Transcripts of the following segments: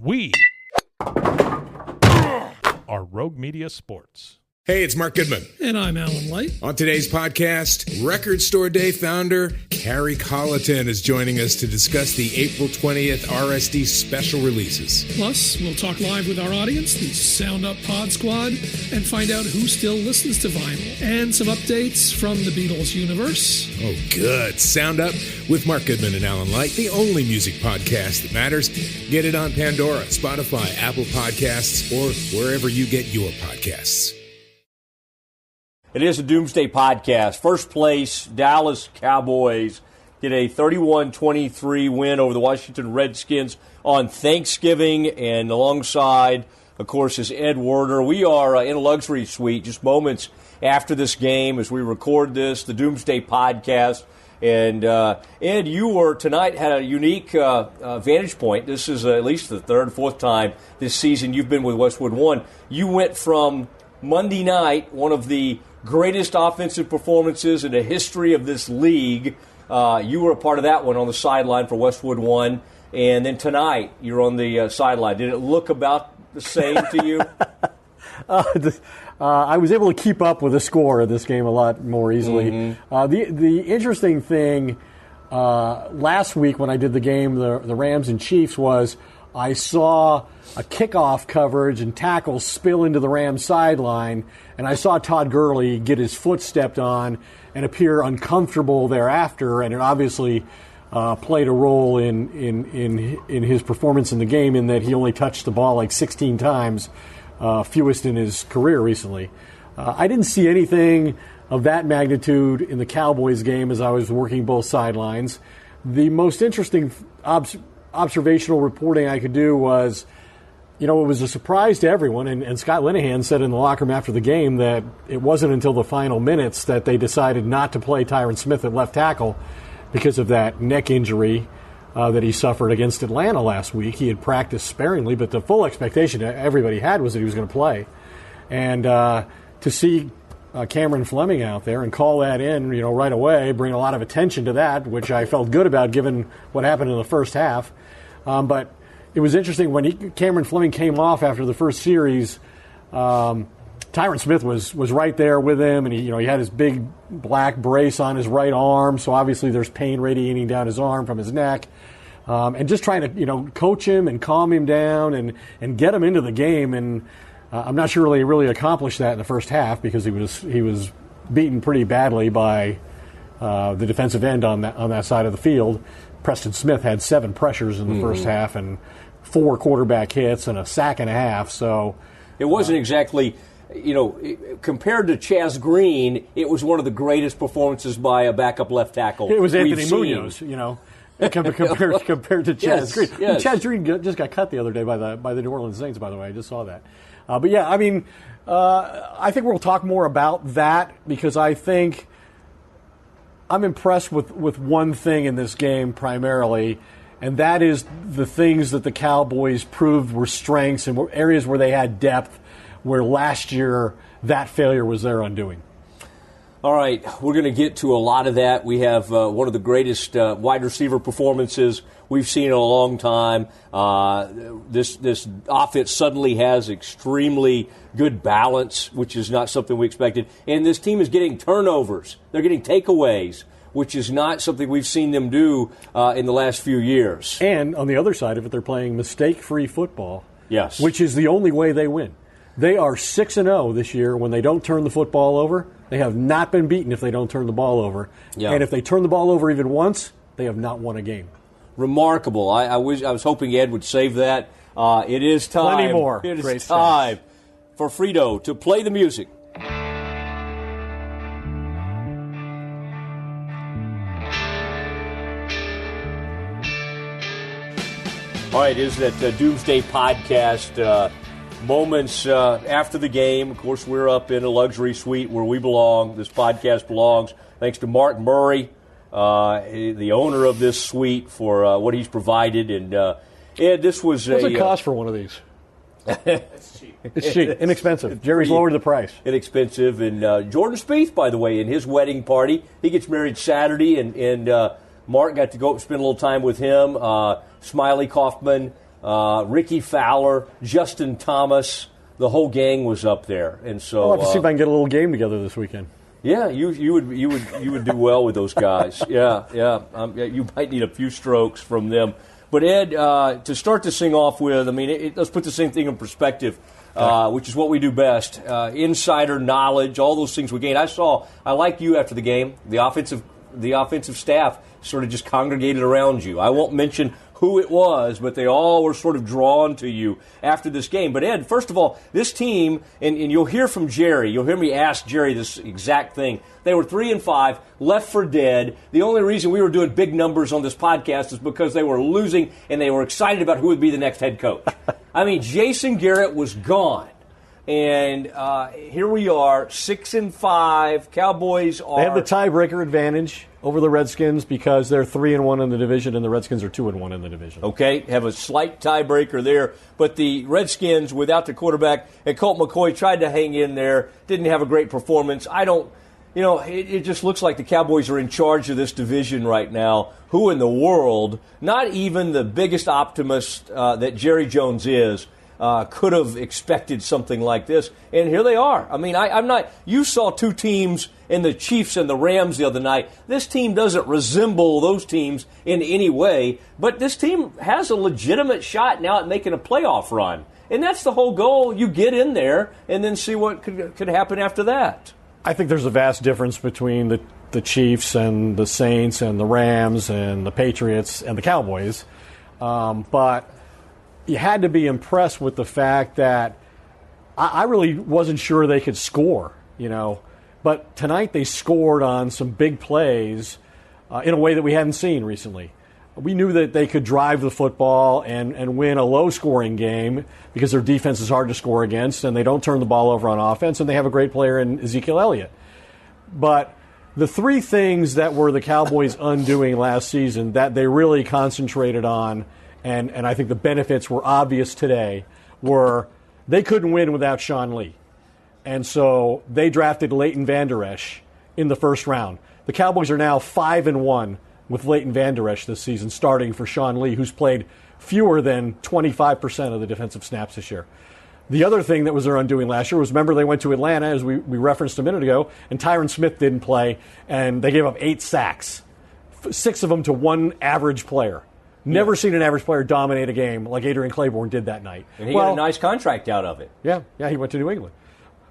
We are Rogue Media Sports. Hey, it's Mark Goodman. And I'm Alan Light. On today's podcast, Record Store Day founder Carrie Colleton is joining us to discuss the April 20th RSD special releases. Plus, we'll talk live with our audience, the Sound Up Pod Squad, and find out who still listens to vinyl. And some updates from the Beatles universe. Oh, good. Sound Up with Mark Goodman and Alan Light, the only music podcast that matters. Get it on Pandora, Spotify, Apple Podcasts, or wherever you get your podcasts. It is a Doomsday Podcast. First place, Dallas Cowboys get a 31-23 win over the Washington Redskins on Thanksgiving, and alongside, of course, is Ed Werder. We are in a luxury suite just moments after this game as we record this, the Doomsday Podcast. And, Ed, you were tonight had a unique vantage point. This is at least the third, fourth time this season you've been with Westwood One. You went from Monday night, one of the greatest offensive performances in the history of this league. You were a part of that one on the sideline for Westwood One. And then tonight, you're on the sideline. Did it look about the same to you? I was able to keep up with the score of this game a lot more easily. Mm-hmm. The interesting thing last week when I did the game, the Rams and Chiefs, was I saw a kickoff coverage and tackle spill into the Rams sideline, and I saw Todd Gurley get his foot stepped on and appear uncomfortable thereafter, and it obviously played a role in his performance in the game in that he only touched the ball like 16 times, fewest in his career recently. I didn't see anything of that magnitude in the Cowboys game as I was working both sidelines. The most interesting observational reporting I could do was, it was a surprise to everyone, and Scott Linehan said in the locker room after the game that it wasn't until the final minutes that they decided not to play Tyron Smith at left tackle because of that neck injury that he suffered against Atlanta last week. He had practiced sparingly, but the full expectation everybody had was that he was going to play. And to see Cameron Fleming out there and call that in, right away, bring a lot of attention to that, which I felt good about given what happened in the first half. But it was interesting when Cameron Fleming came off after the first series. Tyron Smith was right there with him, and he had his big black brace on his right arm, so obviously there's pain radiating down his arm from his neck. And just trying to coach him and calm him down and get him into the game. And I'm not sure he really accomplished that in the first half because he was beaten pretty badly by the defensive end on that side of the field. Preston Smith had 7 pressures in the first half and 4 quarterback hits and a sack and a half. So it wasn't exactly, compared to Chaz Green, it was one of the greatest performances by a backup left tackle. It was Anthony Munoz, compared to Chaz Green. Yes. Chaz Green just got cut the other day by the New Orleans Saints, by the way. I just saw that. But yeah, I think we'll talk more about that because I think I'm impressed with one thing in this game primarily, and that is the things that the Cowboys proved were strengths and areas where they had depth, where last year that failure was their undoing. All right, we're going to get to a lot of that. We have one of the greatest wide receiver performances we've seen in a long time. This offense suddenly has extremely good balance, which is not something we expected. And this team is getting turnovers. They're getting takeaways, which is not something we've seen them do in the last few years. And on the other side of it, they're playing mistake-free football, yes, which is the only way they win. They are 6-0 this year when they don't turn the football over. They have not been beaten if they don't turn the ball over. Yeah. And if they turn the ball over even once, they have not won a game. Remarkable. I was hoping Ed would save that. It is time. Plenty more. It Great is time for Frito to play the music. All right, it is that Doomsday Podcast. Moments after the game. Of course, we're up in a luxury suite where we belong. This podcast belongs. Thanks to Mark Murray, the owner of this suite, for what he's provided. And Ed, this was What's it cost for one of these? It's cheap. It's cheap. Inexpensive. Jerry's lowered the price. Inexpensive. And Jordan Spieth, by the way, in his wedding party, he gets married Saturday, and Mark got to go spend a little time with him. Smiley Kaufman Ricky Fowler, Justin Thomas, the whole gang was up there. And so I'll have to see if I can get a little game together this weekend. Yeah, you would do well with those guys. Yeah. You might need a few strokes from them. But Ed, to start this thing off with, I mean, let's put the same thing in perspective, which is what we do best. Insider knowledge, all those things we gain. I like you after the game. The offensive staff sort of just congregated around you. I won't mention who it was, but they all were sort of drawn to you after this game. But Ed, first of all, this team, and you'll hear from Jerry, you'll hear me ask Jerry this exact thing. They were 3-5, left for dead. The only reason we were doing big numbers on this podcast is because they were losing and they were excited about who would be the next head coach. I mean, Jason Garrett was gone. And here we are, 6-5. Cowboys are... They have the tiebreaker advantage over the Redskins because they're 3-1 in the division and the Redskins are 2-1 in the division. Okay, have a slight tiebreaker there. But the Redskins, without the quarterback, and Colt McCoy tried to hang in there, didn't have a great performance. It just looks like the Cowboys are in charge of this division right now. Who in the world, not even the biggest optimist that Jerry Jones is, could have expected something like this. And here they are. I mean, I'm not. You saw two teams in the Chiefs and the Rams the other night. This team doesn't resemble those teams in any way, but this team has a legitimate shot now at making a playoff run. And that's the whole goal. You get in there and then see what could happen after that. I think there's a vast difference between the Chiefs and the Saints and the Rams and the Patriots and the Cowboys. But you had to be impressed with the fact that I really wasn't sure they could score, But tonight they scored on some big plays in a way that we hadn't seen recently. We knew that they could drive the football and win a low-scoring game because their defense is hard to score against, and they don't turn the ball over on offense, and they have a great player in Ezekiel Elliott. But the three things that were the Cowboys' undoing last season that they really concentrated on, and I think the benefits were obvious today, were they couldn't win without Sean Lee. And so they drafted Leighton Vander Esch in the first round. The Cowboys are now 5-1 with Leighton Vander Esch this season, starting for Sean Lee, who's played fewer than 25% of the defensive snaps this year. The other thing that was their undoing last year was, remember, they went to Atlanta, as we referenced a minute ago, and Tyron Smith didn't play, and they gave up 8 sacks, 6 of them to one average player. Never seen an average player dominate a game like Adrian Claiborne did that night. And he got a nice contract out of it. Yeah, he went to New England.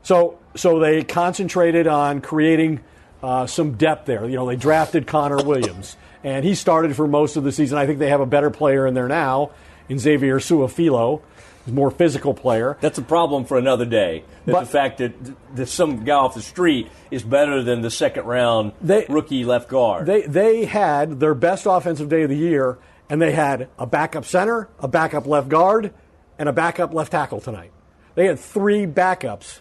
So they concentrated on creating some depth there. They drafted Connor Williams, and he started for most of the season. I think they have a better player in there now, in Xavier Su'a-Filo, a more physical player. That's a problem for another day. The fact that some guy off the street is better than the second-round rookie left guard. They had their best offensive day of the year, and they had a backup center, a backup left guard, and a backup left tackle tonight. They had 3 backups,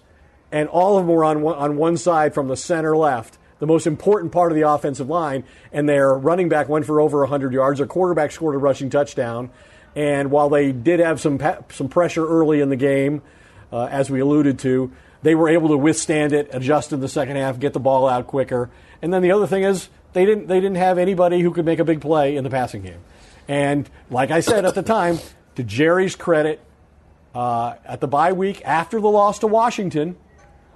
and all of them were on one side from the center left, the most important part of the offensive line, and their running back went for over 100 yards. Their quarterback scored a rushing touchdown, and while they did have some pressure early in the game, as we alluded to, they were able to withstand it, adjust in the second half, get the ball out quicker. And then the other thing is they didn't have anybody who could make a big play in the passing game. And like I said at the time, to Jerry's credit, at the bye week after the loss to Washington,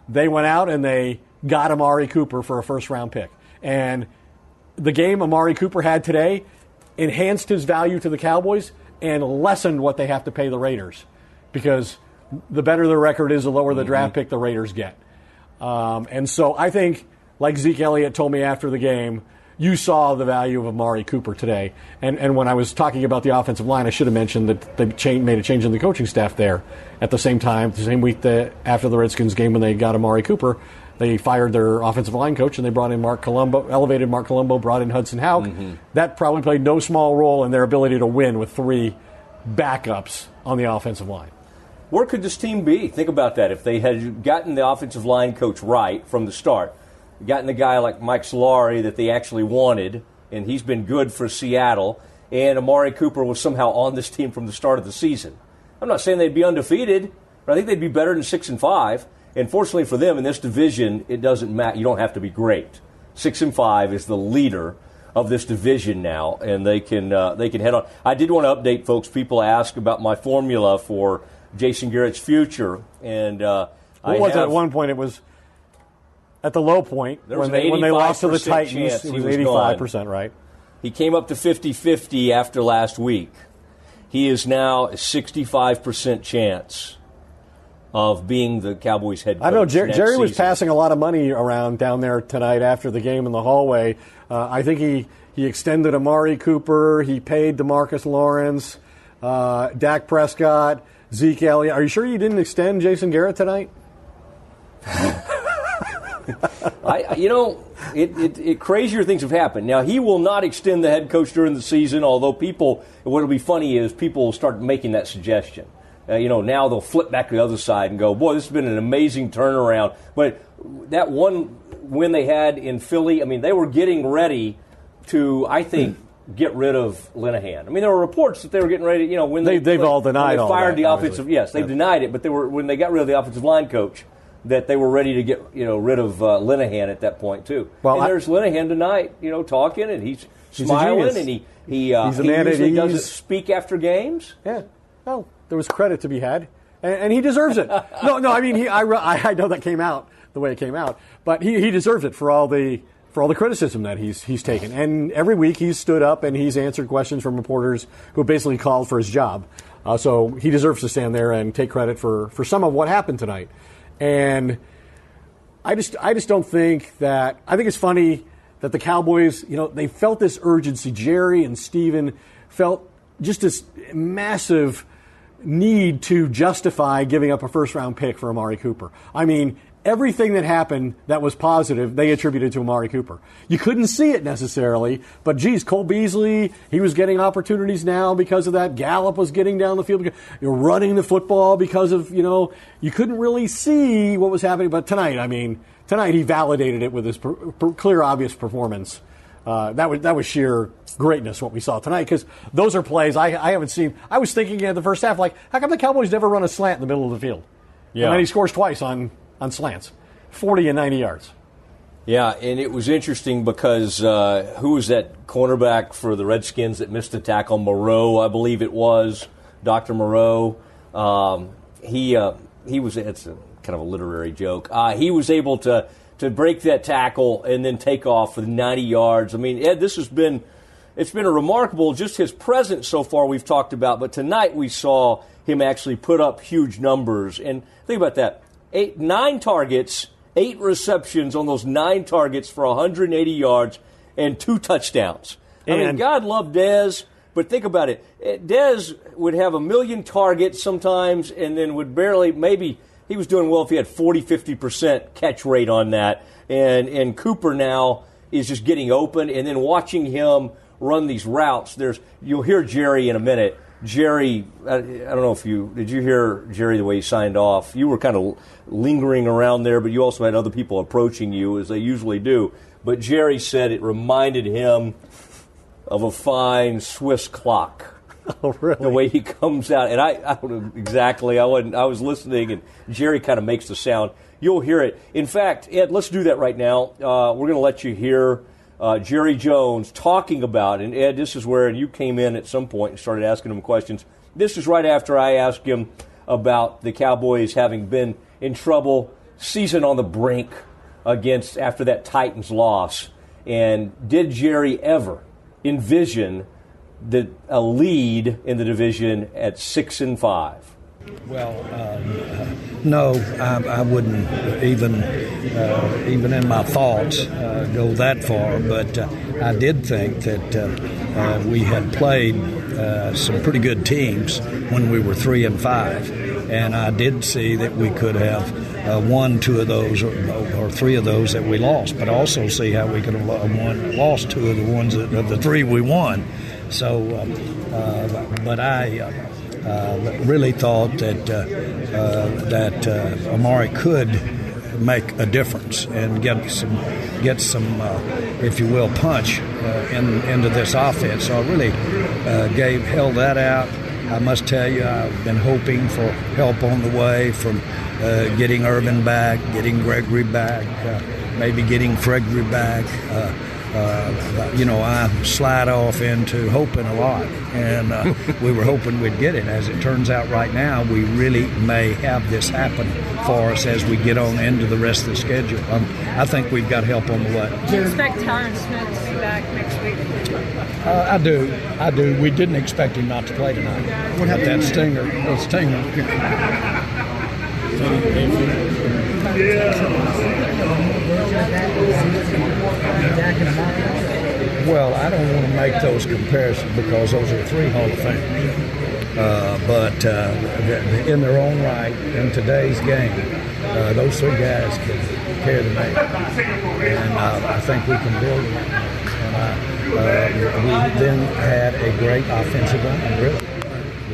they went out and they got Amari Cooper for a first-round pick. And the game Amari Cooper had today enhanced his value to the Cowboys and lessened what they have to pay the Raiders, because the better the record is, the lower the draft pick the Raiders get. And so I think, like Zeke Elliott told me after the game, you saw the value of Amari Cooper today. And when I was talking about the offensive line, I should have mentioned that they made a change in the coaching staff there at the same time, the same week after the Redskins game when they got Amari Cooper. They fired their offensive line coach, and they brought in Mark Colombo, elevated Mark Colombo, brought in Hudson Houck. That probably played no small role in their ability to win with 3 backups on the offensive line. Where could this team be? Think about that. If they had gotten the offensive line coach right from the start, gotten a guy like Mike Solari that they actually wanted, and he's been good for Seattle, and Amari Cooper was somehow on this team from the start of the season. I'm not saying they'd be undefeated, but I think they'd be better than 6-5. And fortunately for them, in this division, it doesn't matter. You don't have to be great. 6-5 is the leader. of this division now, and they can head on. I did want to update folks. People ask about my formula for Jason Garrett's future, and what was it at one point? It was at the low point when they lost to the Titans. It was 85%, right? He came up to 50-50 after last week. He is now a 65% chance of being the Cowboys head coach. I know Jerry was passing a lot of money around down there tonight after the game in the hallway. I think he extended Amari Cooper. He paid DeMarcus Lawrence, Dak Prescott, Zeke Elliott. Are you sure you didn't extend Jason Garrett tonight? Crazier things have happened. Now, he will not extend the head coach during the season, although what will be funny is people will start making that suggestion. Now they'll flip back to the other side and go, boy, this has been an amazing turnaround. But that one win they had in Philly, they were getting ready to, I think, get rid of Linehan. There were reports that they were getting ready, when they've all denied all that. They fired the offensive, yes, they denied it, but when they got rid of the offensive line coach, that they were ready to get rid of Linehan at that point too. Well, and there's Linehan tonight, talking, and he's smiling, and he usually doesn't speak after games. Yeah, well, there was credit to be had, and he deserves it. I know that came out the way it came out, but he deserves it for all the criticism that he's taken. And every week he's stood up and he's answered questions from reporters who basically called for his job. So he deserves to stand there and take credit for some of what happened tonight. And I just don't think that. I think it's funny that the Cowboys, they felt this urgency. Jerry and Steven felt just this massive need to justify giving up a first-round pick for Amari Cooper. Everything that happened that was positive, they attributed to Amari Cooper. You couldn't see it necessarily, but geez, Cole Beasley, he was getting opportunities now because of that. Gallup was getting down the field. You're running the football because of, you couldn't really see what was happening. But tonight he validated it with his clear, obvious performance. That was sheer greatness what we saw tonight, because those are plays I haven't seen. I was thinking in the first half, how come the Cowboys never run a slant in the middle of the field? Yeah. And then he scores twice on slants, 40 and 90 yards. Yeah, and it was interesting because who was that cornerback for the Redskins that missed the tackle? Moreau, I believe it was, Dr. Moreau. He was, it's a kind of a literary joke. He was able to break that tackle and then take off for 90 yards. Ed, it's been a remarkable, just his presence so far we've talked about, but tonight we saw him actually put up huge numbers. And think about that. 9 targets, 8 receptions on those 9 targets for 180 yards and 2 touchdowns. God love Dez, but think about it. Dez would have 1 million targets sometimes and then would maybe he was doing well if he had 40-50% catch rate on that. And Cooper now is just getting open, and then watching him run these routes. You'll hear Jerry in a minute. Jerry, I don't know did you hear Jerry the way he signed off? You were kind of lingering around there, but you also had other people approaching you, as they usually do. But Jerry said it reminded him of a fine Swiss clock. Oh, really? The way he comes out. And I don't know exactly. I was listening, and Jerry kind of makes the sound. You'll hear it. In fact, Ed, let's do that right now. We're going to let you hear Jerry Jones talking about, and Ed, this is where you came in at some point and started asking him questions. This is right after I asked him about the Cowboys having been in trouble, season on the brink after that Titans loss. And did Jerry ever envision a lead in the division at 6-5? Well, no, I wouldn't even in my thoughts go that far. But I did think that we had played some pretty good teams when we were 3-5, and I did see that we could have won 2 of those or 3 of those that we lost, but also see how we could have lost 2 of the ones of the 3 we won. So, but I really thought that Amari could make a difference and get some, if you will, punch into this offense. So I really held that out. I must tell you, I've been hoping for help on the way from getting Irvin back, getting Gregory back, maybe getting Gregory back. I slide off into hoping a lot, and we were hoping we'd get it. As it turns out right now, we really may have this happen for us as we get on into the rest of the schedule. I think we've got help on the way. Do you expect Tyron Smith to be back next week? I do. We didn't expect him not to play tonight. What happened? That stinger. Well, I don't want to make those comparisons because those are 3 Hall of Famers. But in their own right, in today's game, those 3 guys can carry the name. And I think we can build it. And we then had a great offensive line, really.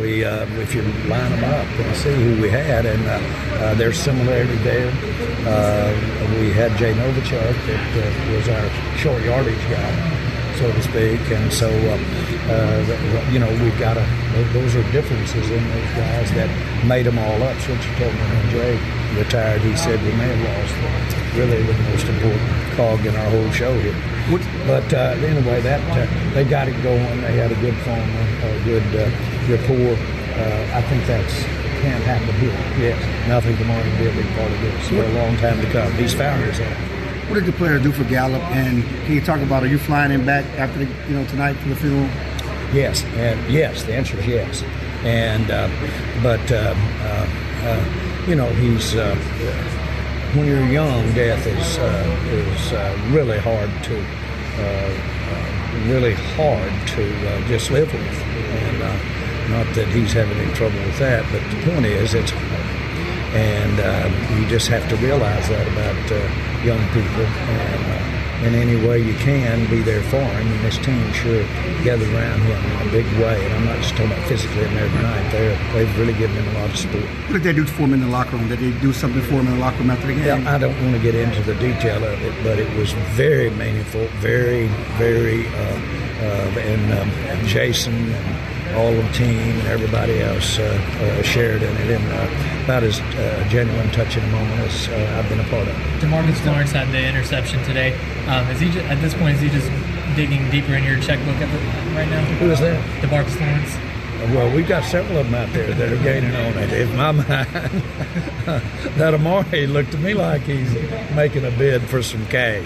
If you line them up and see who we had, and there's similarity there. We had Jay Novacek that was our short yardage guy, so to speak, and so we've got those are differences in those guys that made them all up. So what you told me when Jay retired, he said we may have lost really the most important cog in our whole show here. But anyway, they got it going. They had a good formula, a good rapport. I think can't happen here. Yes, nothing tomorrow will be a big part of this for a long time to come. He's found himself. What did the players do for Gallup? And can you talk about, are you flying him back after tonight for the funeral? Yes, and yes. The answer is yes. And he's when you're young, death is really hard to just live with. And not that he's having any trouble with that, but the point is it's hard. And you just have to realize that about young people. And in any way you can, be there for him. And this team sure gathered around him in a big way. And I'm not just talking about physically and every night. They've really given him a lot of support. What did they do for him in the locker room? Did they do something for him in the locker room after the game? Yeah, I don't want to get into the detail of it, but it was very meaningful, very, very, and Jason and all of the team and everybody else shared in it, and about as genuine, touching a moment as I've been a part of. DeMarcus Lawrence had the interception today. At this point, is he just digging deeper in your checkbook right now? Who is that? DeMarcus Lawrence. Well, we've got several of them out there that are gaining on it. In my mind, that Amari looked to me like he's making a bid for some cash.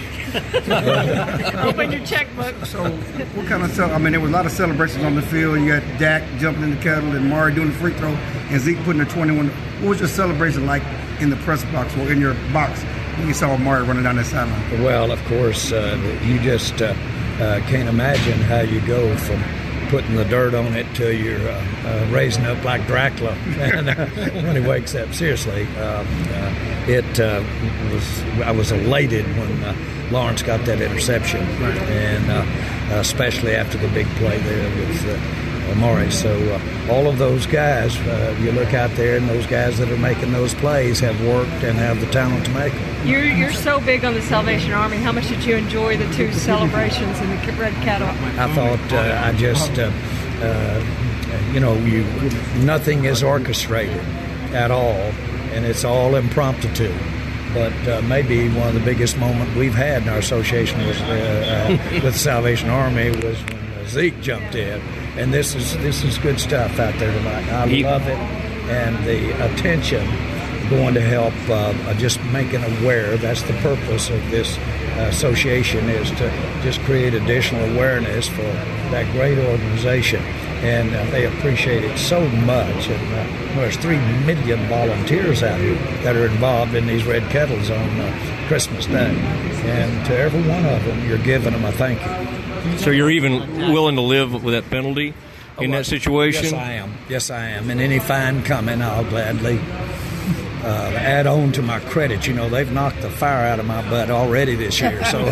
Open your checkbook. So, what kind of stuff? I mean, there was a lot of celebrations on the field. You got Dak jumping in the kettle and Amari doing the free throw and Zeke putting the 21. What was your celebration like in the press box or in your box when you saw Amari running down that sideline? Well, of course, you just can't imagine how you go from putting the dirt on it till you're raising up like Dracula when he wakes up. Seriously, I was elated when Lawrence got that interception, and especially after the big play there with Amari. So all of those guys, you look out there, and those guys that are making those plays have worked and have the talent to make them. You're so big on the Salvation Army. How much did you enjoy the 2 celebrations in the red kettle? I thought nothing is orchestrated at all, and it's all impromptu. But maybe one of the biggest moments we've had in our association was with the Salvation Army was when Zeke jumped in, and this is good stuff out there tonight. I love it, and the attention going to help just making aware. That's the purpose of this association, is to just create additional awareness for that great organization. And they appreciate it so much. And there's 3 million volunteers out here that are involved in these red kettles on Christmas Day. And to every one of them, you're giving them a thank you. So you're even willing to live with that penalty in that situation? Yes, I am. And any fine coming, I'll gladly add on to my credit. They've knocked the fire out of my butt already this year. So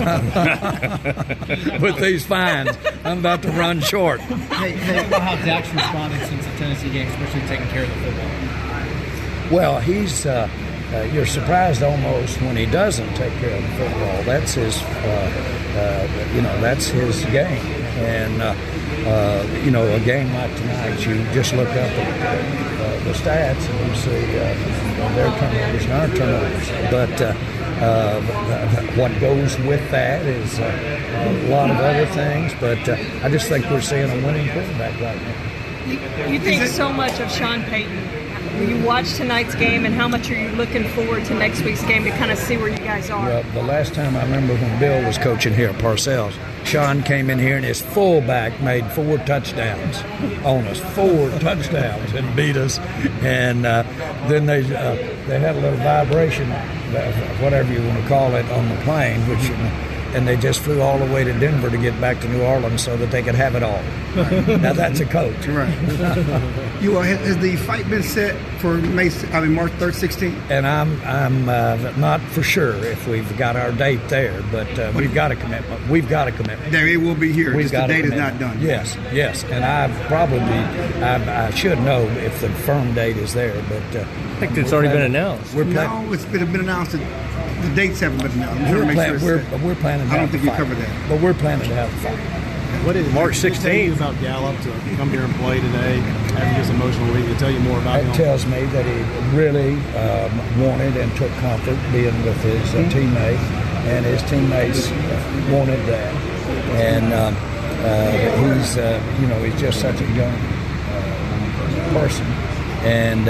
with these fines, I'm about to run short. Hey, about how Dak's responded since the Tennessee game, especially taking care of the football? Well, he's you're surprised almost when he doesn't take care of the football. That's his, that's his game. And a game like tonight, you just look up at the stats and you see their turnovers and our turnovers. But what goes with that is a lot of other things, but I just think we're seeing a winning quarterback right now. You think so much of Sean Payton. You watched tonight's game, and how much are you looking forward to next week's game to kind of see where you guys are? Well, the last time I remember when Bill was coaching here at Parcells, Sean came in here and his fullback made 4 touchdowns on us, 4 touchdowns, and beat us. And then they had a little vibration, whatever you want to call it, on the plane, and they just flew all the way to Denver to get back to New Orleans so that they could have it all. Now that's a coach. Right. Has the fight been set for March 3rd, 16th? And I'm not for sure if we've got our date there, but we've got a commitment. We've got a commitment. There it will be here. We've got the date is not done. Yes. And I should know if the firm date is there, but I think it's already been announced. No, it's been announced. The dates haven't been announced. We're planning. I don't think you covered that. But we're planning to have a fight. What is March 16th about Gallup to come here and play today after this emotional week? To tell you more about him. It tells me that he really wanted and took comfort being with his teammate, and his teammates wanted that. And he's just such a young person, and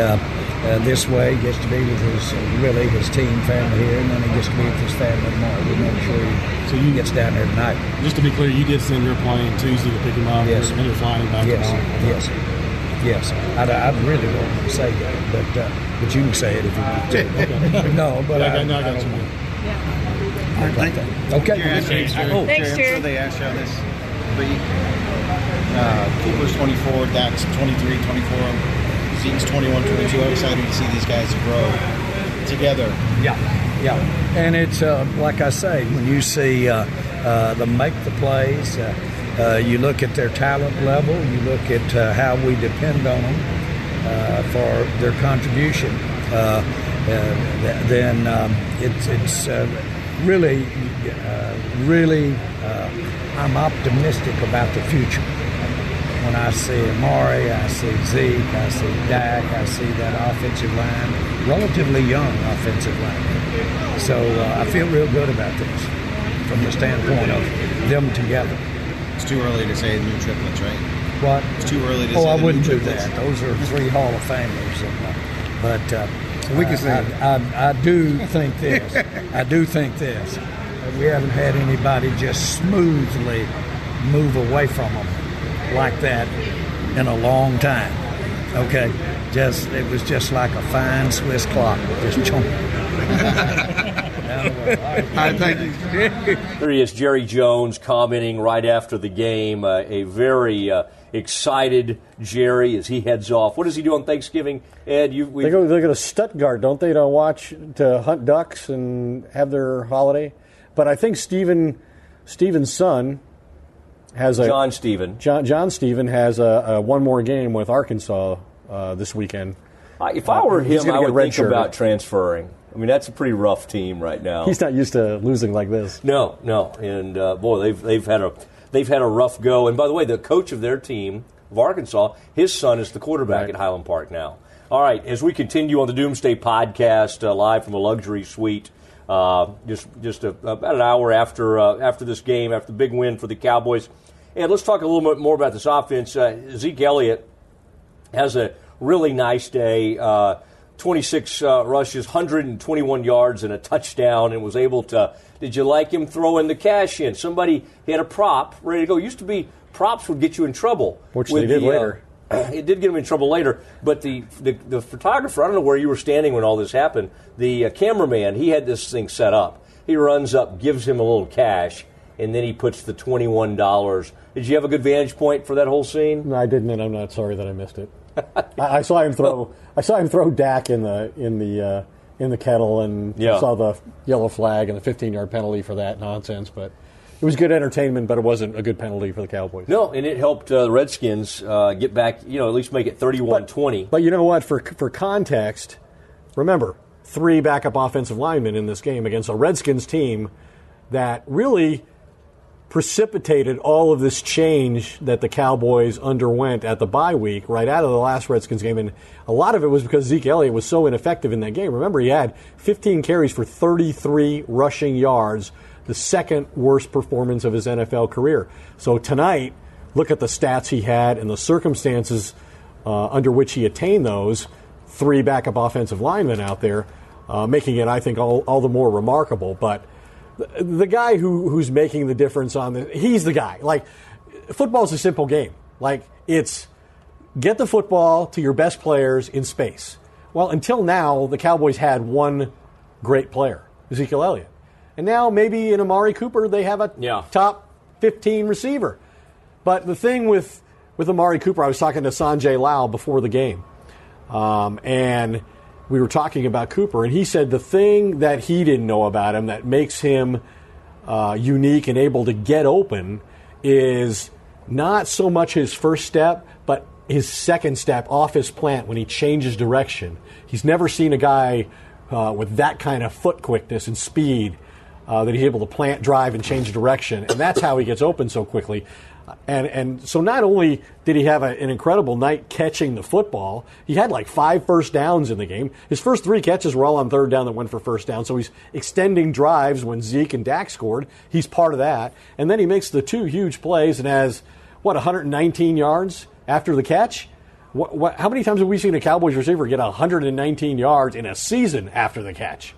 this way he gets to be with his team family here, and then he gets to be with his family tomorrow. We make sure he gets down there tonight. Just to be clear, you did send your plane Tuesday to pick him up, yes, and you're flying him back tomorrow. Yes. I really don't want to say that, but you can say it if you want to. Okay. No, but I got you. Okay. Thanks, Jerry. I'm sure they asked you on this, but Cooper's 24, Dak's 23, 24. Zeke's 21, 22. I'm excited to see these guys grow together. Yeah. And it's like I say, when you see them make the plays, you look at their talent level, you look at how we depend on them for their contribution, then it's really, I'm optimistic about the future. When I see Amari, I see Zeke, I see Dak, I see that offensive line, relatively young offensive line. So I feel real good about this from the standpoint of them together. It's too early to say the new triplets, right? What? It's too early to say I the wouldn't new do triplets. that. Those are 3 Hall of Famers. We can say I do think this. I do think this. We haven't had anybody just smoothly move away from them like that in a long time. Okay, it was just like a fine Swiss clock, just chunk. Thank you. There he is, Jerry Jones, commenting right after the game. A very excited Jerry as he heads off. What does he do on Thanksgiving, Ed? They go to Stuttgart, don't they, to hunt ducks and have their holiday? But I think Steven's son has John Steven. John Steven has a one more game with Arkansas this weekend. If I were him, I would think about transferring. I mean, that's a pretty rough team right now. He's not used to losing like this. No, and boy, they've had a rough go. And by the way, the coach of their team of Arkansas, his son is the quarterback at Highland Park now. All right, as we continue on the Doomsday Podcast live from a luxury suite. Just about an hour after this game, after the big win for the Cowboys. And let's talk a little bit more about this offense. Zeke Elliott has a really nice day. 26 rushes, 121 yards, and a touchdown, and was able to. Did you like him throwing the cash in? Somebody had a prop ready to go. Used to be props would get you in trouble, which they did later. It did get him in trouble later, but the photographer, I don't know where you were standing when all this happened, the cameraman, he had this thing set up. He runs up, gives him a little cash, and then he puts the $21. Did you have a good vantage point for that whole scene? No, I didn't, and I'm not sorry that I missed it. I saw him throw Dak in the kettle, and saw the yellow flag and the 15-yard penalty for that nonsense, but it was good entertainment, but it wasn't a good penalty for the Cowboys. No, and it helped the Redskins get back, at least make it 31-20. But you know what? For context, remember, 3 backup offensive linemen in this game against a Redskins team that really precipitated all of this change that the Cowboys underwent at the bye week right out of the last Redskins game. And a lot of it was because Zeke Elliott was so ineffective in that game. Remember, he had 15 carries for 33 rushing yards, the second worst performance of his NFL career. So tonight, look at the stats he had and the circumstances under which he attained those. 3 backup offensive linemen out there, making it, I think, all the more remarkable. But the guy who's making the difference on this, he's the guy. Like, football's a simple game. Like, it's get the football to your best players in space. Well, until now, the Cowboys had one great player, Ezekiel Elliott. And now maybe in Amari Cooper they have a top 15 receiver. But the thing with Amari Cooper, I was talking to Sanjay Lal before the game, and we were talking about Cooper, and he said the thing that he didn't know about him that makes him unique and able to get open is not so much his first step, but his second step off his plant when he changes direction. He's never seen a guy with that kind of foot quickness and speed that he's able to plant, drive, and change direction, and that's how he gets open so quickly. And so not only did he have an incredible night catching the football, he had like 5 first downs in the game. His first 3 catches were all on third down that went for first down, so he's extending drives when Zeke and Dak scored. He's part of that. And then he makes the 2 huge plays and has, 119 yards after the catch? How many times have we seen a Cowboys receiver get 119 yards in a season after the catch?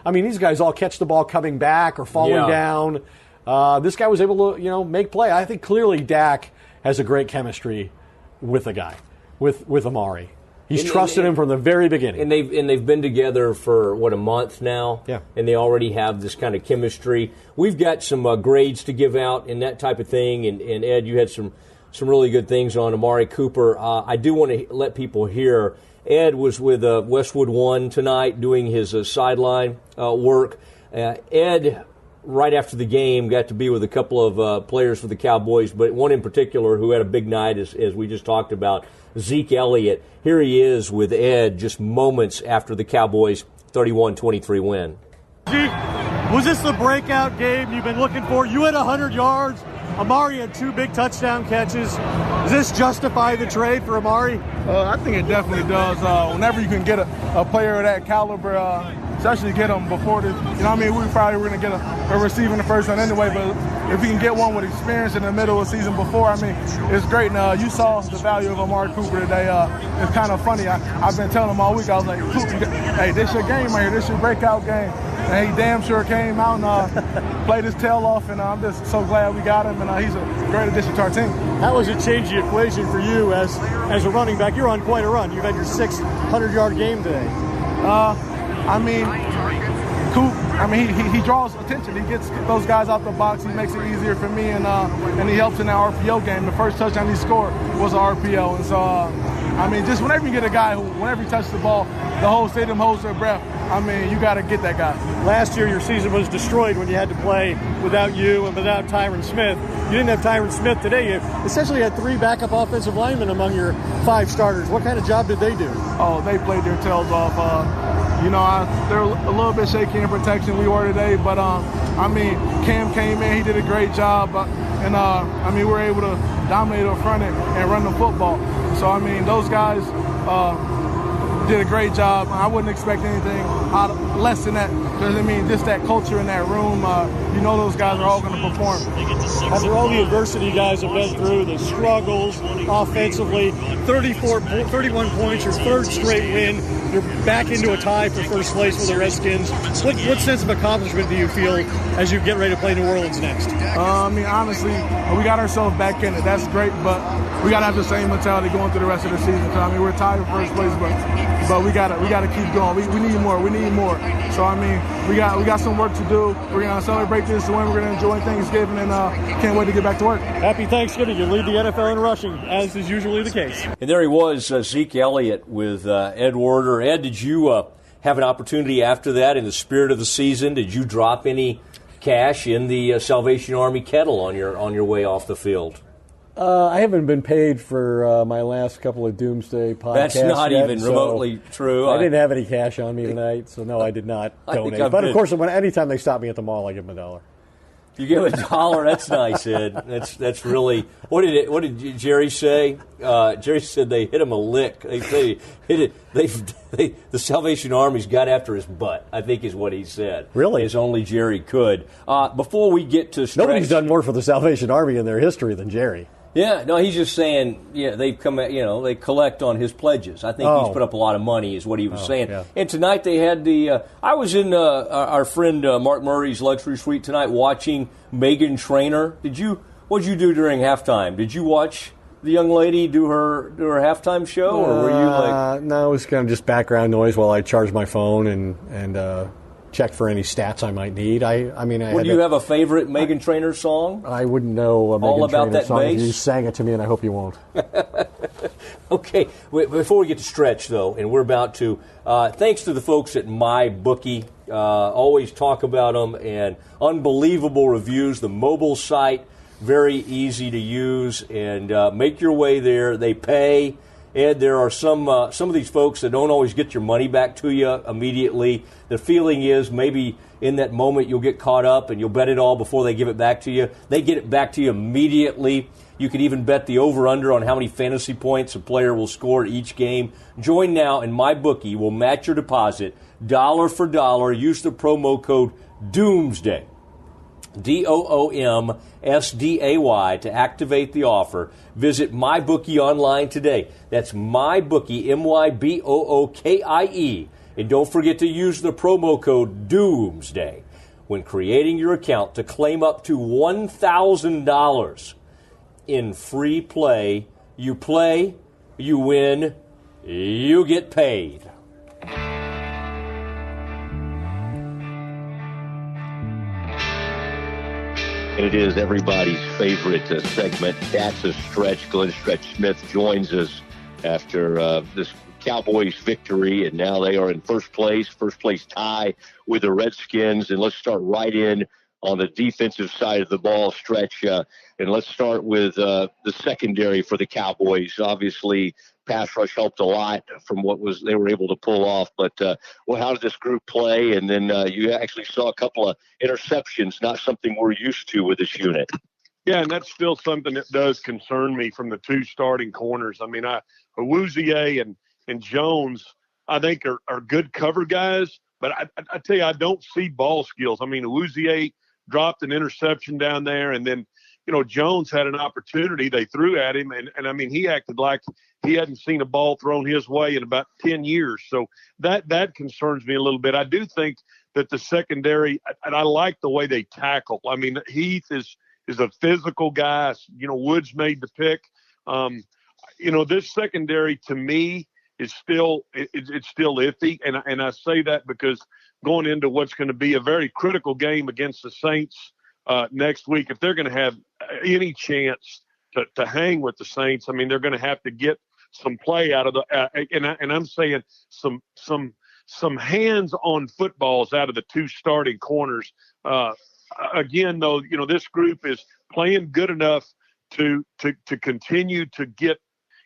I mean, these guys all catch the ball coming back or falling down. This guy was able to, make play. I think clearly Dak has a great chemistry with the guy, with Amari. He's trusted him from the very beginning. And they've been together for, a month now? Yeah. And they already have this kind of chemistry. We've got some grades to give out and that type of thing. And Ed, you had some really good things on Amari Cooper. I do want to let people hear, Ed was with Westwood One tonight doing his sideline work. Ed, right after the game, got to be with a couple of players for the Cowboys, but one in particular who had a big night, as we just talked about, Zeke Elliott. Here he is with Ed just moments after the Cowboys' 31-23 win. Zeke, was this the breakout game you've been looking for? You had 100 yards. Amari had 2 big touchdown catches. Does this justify the trade for Amari? I think it definitely does. Whenever you can get a player of that caliber, especially get him before we probably were going to get a receiver in the first round anyway, but if you can get one with experience in the middle of the season before, it's great. Now, you saw the value of Amari Cooper today. It's kind of funny. I've been telling him all week, I was like, hey, this your game right here. This your breakout game. And he damn sure came out and played his tail off, and I'm just so glad we got him, and he's a great addition to our team. How has it changed the equation for you as a running back? You're on quite a run. You've had your 600-yard game today. Coop, he draws attention. He gets those guys out the box. He makes it easier for me, and he helps in that RPO game. The first touchdown he scored was an RPO, and so just whenever you get a guy who, whenever he touches the ball, the whole stadium holds their breath. You got to get that guy. Last year, your season was destroyed when you had to play without you and without Tyron Smith. You didn't have Tyron Smith today. You essentially had 3 backup offensive linemen among your 5 starters. What kind of job did they do? Oh, they played their tails off. They're a little bit shaky in protection. We were today, but Cam came in. He did a great job, we were able to dominate up front and run the football. So those guys did a great job. I wouldn't expect anything less than that, because just that culture in that room, those guys are all going to perform. After all the adversity you guys have been through, the struggles offensively, 31 points, your 3rd straight win, you're back into a tie for first place with the Redskins. What sense of accomplishment do you feel as you get ready to play New Orleans next? Honestly, we got ourselves back in it. That's great, but we got to have the same mentality going through the rest of the season. Because, we're tied for first place, but we got to keep going. We need more. We need more. So we got some work to do. We're gonna celebrate this win. We're gonna enjoy Thanksgiving, and can't wait to get back to work. Happy Thanksgiving. You lead the NFL in rushing, as is usually the case. And there he was, Zeke Elliott with Ed Werder. Ed, did you have an opportunity after that in the spirit of the season? Did you drop any cash in the Salvation Army kettle on your way off the field? I haven't been paid for my last couple of Doomsday podcasts. That's not yet, even remotely true. I didn't have any cash on me tonight, so no, I did not donate. But of course, anytime they stop me at the mall, I give them $1. You give $1. That's nice, Ed. That's really. What did Jerry say? Jerry said they hit him a lick. They hit it. The Salvation Army's got after his butt, I think is what he said. Really? As only Jerry could. Before we get to stretch, nobody's done more for the Salvation Army in their history than Jerry. Yeah, no, he's just saying, they've come, they collect on his pledges. I think he's put up a lot of money, is what he was saying. Yeah. And tonight they had I was in our friend Mark Murray's luxury suite tonight watching Meghan Trainor. What did you do during halftime? Did you watch the young lady do her halftime show, or were you like? No, it was kind of just background noise while I charged my phone and check for any stats I might need. Do you have a favorite Meghan Trainor song? I wouldn't know a Meghan Trainor song if you sang it to me, and I hope you won't. Okay, before we get to stretch, though, and we're about to, thanks to the folks at MyBookie, always talk about them, and unbelievable reviews. The mobile site, very easy to use, and make your way there. They pay. Ed, there are some of these folks that don't always get your money back to you immediately. The feeling is maybe in that moment you'll get caught up and you'll bet it all before they give it back to you. They get it back to you immediately. You can even bet the over-under on how many fantasy points a player will score each game. Join now, and MyBookie will match your deposit dollar for dollar. Use the promo code Doomsday. DOOMSDAY to activate the offer. Visit MyBookie online today. That's MyBookie, MyBookie. And don't forget to use the promo code Doomsday when creating your account to claim up to $1,000 in free play. You play, you win, you get paid. And it is everybody's favorite segment. That's a Stretch. Glenn Stretch Smith joins us after this Cowboys victory, and now they are in first place tie with the Redskins. And let's start right in on the defensive side of the ball, Stretch. And let's start with the secondary for the Cowboys. Obviously, pass rush helped a lot from what they were able to pull off. But how did this group play? And then you actually saw a couple of interceptions, not something we're used to with this unit. Yeah, and that's still something that does concern me from the two starting corners. I mean, Awuzie and Jones, I think are good cover guys. But I tell you, I don't see ball skills. I mean, Awuzie dropped an interception down there, and then Jones had an opportunity. They threw at him, and I mean, he acted like he hadn't seen a ball thrown his way in about 10 years. So that concerns me a little bit. I do think that the secondary, and I like the way they tackle. I mean, Heath is a physical guy. Woods made the pick. This secondary to me is still iffy, and I say that because going into what's going to be a very critical game against the Saints next week, if they're going to have any chance to hang with the Saints, I mean, they're going to have to get some play out of and I'm saying some hands-on footballs out of the two starting corners. Again, though, this group is playing good enough to continue to get,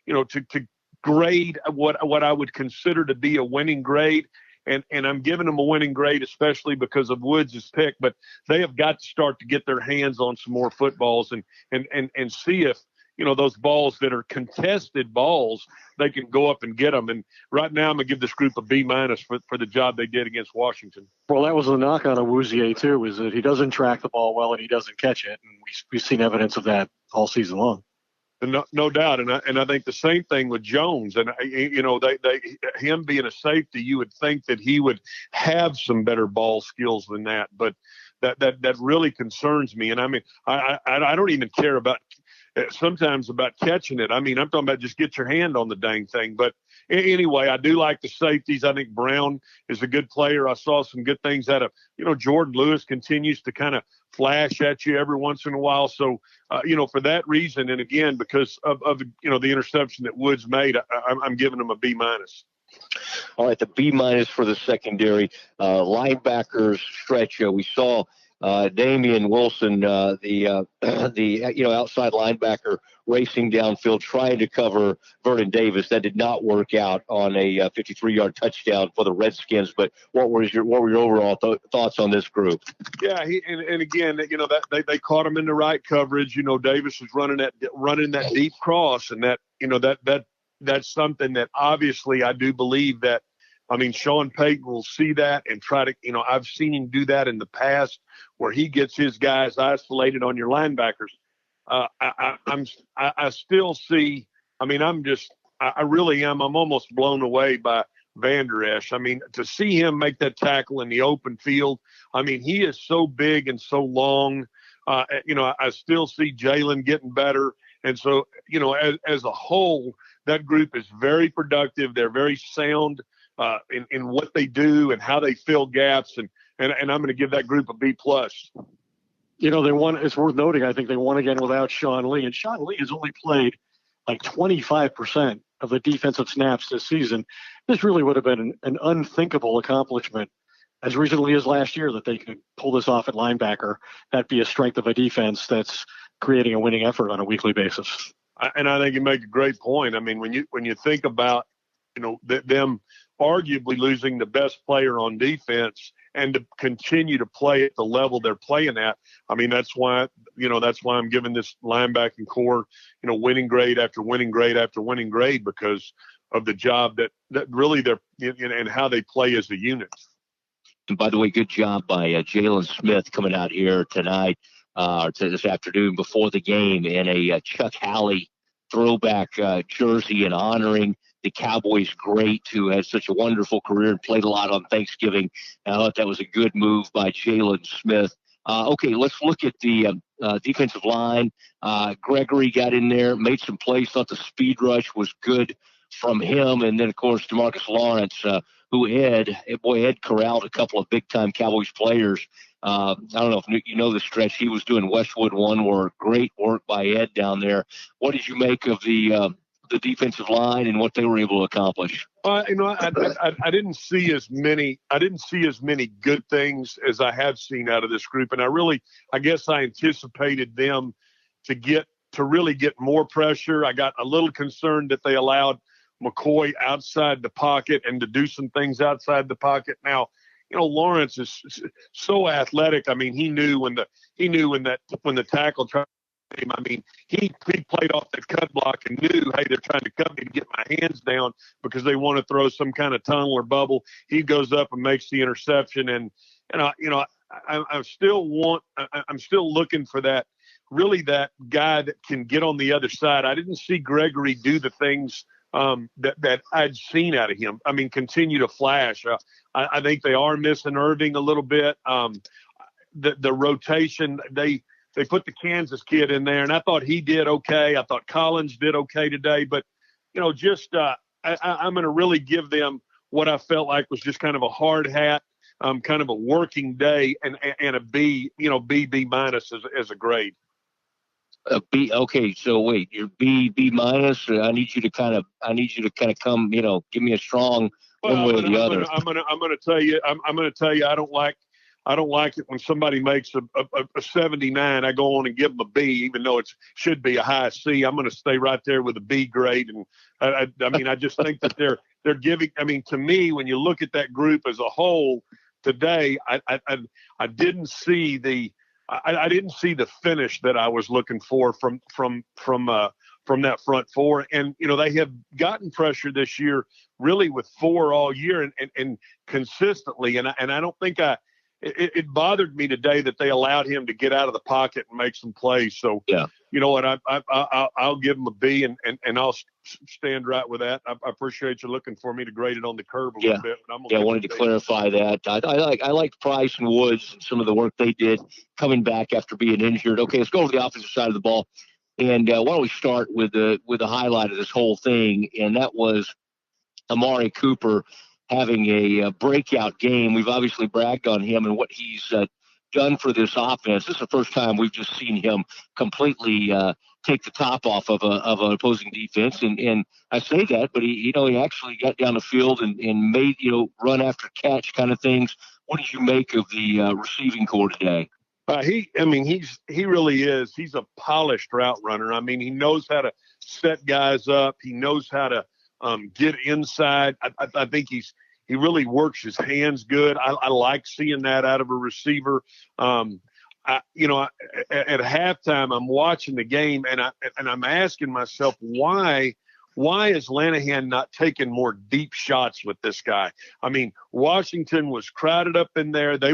to grade what I would consider to be a winning grade. And I'm giving them a winning grade, especially because of Woods' pick. But they have got to start to get their hands on some more footballs and see if, those balls that are contested balls, they can go up and get them. And right now I'm going to give this group a B- for the job they did against Washington. Well, that was the knock on Awuzie, too, is that he doesn't track the ball well and he doesn't catch it. And we've seen evidence of that all season long. No doubt, and I think the same thing with Jones. And him being a safety, you would think that he would have some better ball skills than that. But that really concerns me. And I mean, I don't even care about sometimes about catching it. I mean, I'm talking about just get your hand on the dang thing. But anyway, I do like the safeties. I think Brown is a good player. I saw some good things out of Jordan Lewis continues to kind of flash at you every once in a while. So, for that reason, and again, because of the interception that Woods made, I'm giving him a B-. All right, the B- for the secondary. Linebackers, Stretch. We saw Damian Wilson, the outside linebacker, racing downfield trying to cover Vernon Davis. That did not work out on a 53-yard touchdown for the Redskins. But what were your overall thoughts on this group? Yeah, and again, that they caught him in the right coverage. Davis was running that deep cross, and that's something that obviously I do believe that. I mean, Sean Payton will see that and try to. I've seen him do that in the past, where he gets his guys isolated on your linebackers. I still see. I mean, I really am. I'm almost blown away by Van Der Esch. I mean, to see him make that tackle in the open field. I mean, he is so big and so long. I still see Jalen getting better. And so, as a whole, that group is very productive. They're very sound in what they do and how they fill gaps. And I'm going to give that group a B+. They won. It's worth noting, I think they won again without Sean Lee. And Sean Lee has only played like 25% of the defensive snaps this season. This really would have been an unthinkable accomplishment as recently as last year that they could pull this off at linebacker. That'd be a strength of a defense that's creating a winning effort on a weekly basis. And I think you make a great point. I mean, when you think about, them arguably losing the best player on defense and to continue to play at the level they're playing at. I mean, that's why I'm giving this linebacking core, winning grade after winning grade after winning grade, because of the job that really they're and how they play as a unit. And by the way, good job by Jalen Smith coming out here tonight, this afternoon before the game in a Chuck Halley throwback jersey and honoring the Cowboys great who had such a wonderful career and played a lot on Thanksgiving. I thought that was a good move by Jalen Smith. Okay, let's look at the defensive line. Gregory got in there, made some plays, thought the speed rush was good from him. And then, of course, DeMarcus Lawrence, who Ed corralled a couple of big-time Cowboys players. I don't know if you know the stretch. He was doing Westwood one work. Great work by Ed down there. What did you make of the defensive line and what they were able to accomplish? I didn't see as many good things as I have seen out of this group, and I guess I anticipated them to really get more pressure. I got a little concerned that they allowed McCoy outside the pocket and to do some things outside the pocket. Now, Lawrence is so athletic. I mean, he knew when the tackle tried. I mean, he played off that cut block and knew, hey, they're trying to cut me to get my hands down because they want to throw some kind of tunnel or bubble. He goes up and makes the interception, and I'm still looking for that guy that can get on the other side. I didn't see Gregory do the things that I'd seen out of him. I mean, continue to flash. I think they are missing Irving a little bit. The rotation, they put the Kansas kid in there, and I thought he did okay. I thought Collins did okay today. But, I'm going to really give them what I felt like was just kind of a hard hat, kind of a working day, and a B, B minus as a grade. A B. Okay, so wait, you're B minus. I need you to kind of come, give me a strong one way or the other. I'm going to tell you. I'm going to tell you. I don't like it when somebody makes a 79. I go on and give them a B, even though it should be a high C. I'm going to stay right there with a B grade. And I just think that they're giving. I mean, to me, when you look at that group as a whole today, I didn't see the finish that I was looking for from that front four. And they have gotten pressure this year, really with four all year and consistently. And I don't think It bothered me today that they allowed him to get out of the pocket and make some plays. So, yeah. You know what? I'll give him a B, and I'll stand right with that. I appreciate you looking for me to grade it on the curve a little bit. But I wanted to clarify that. I like Price and Woods and some of the work they did coming back after being injured. Okay, let's go to the offensive side of the ball, and why don't we start with the highlight of this whole thing, and that was Amari Cooper having a breakout game. We've obviously bragged on him and what he's done for this offense. This is the first time we've just seen him completely take the top off of an opposing defense. And I say that, but he actually got down the field and made, run after catch kind of things. What did you make of the receiving core today? He really is. He's a polished route runner. I mean, he knows how to set guys up. He knows how to get inside. I think he really works his hands good. I like seeing that out of a receiver. At halftime, I'm watching the game and I'm asking myself why is Lanahan not taking more deep shots with this guy? I mean, Washington was crowded up in there. They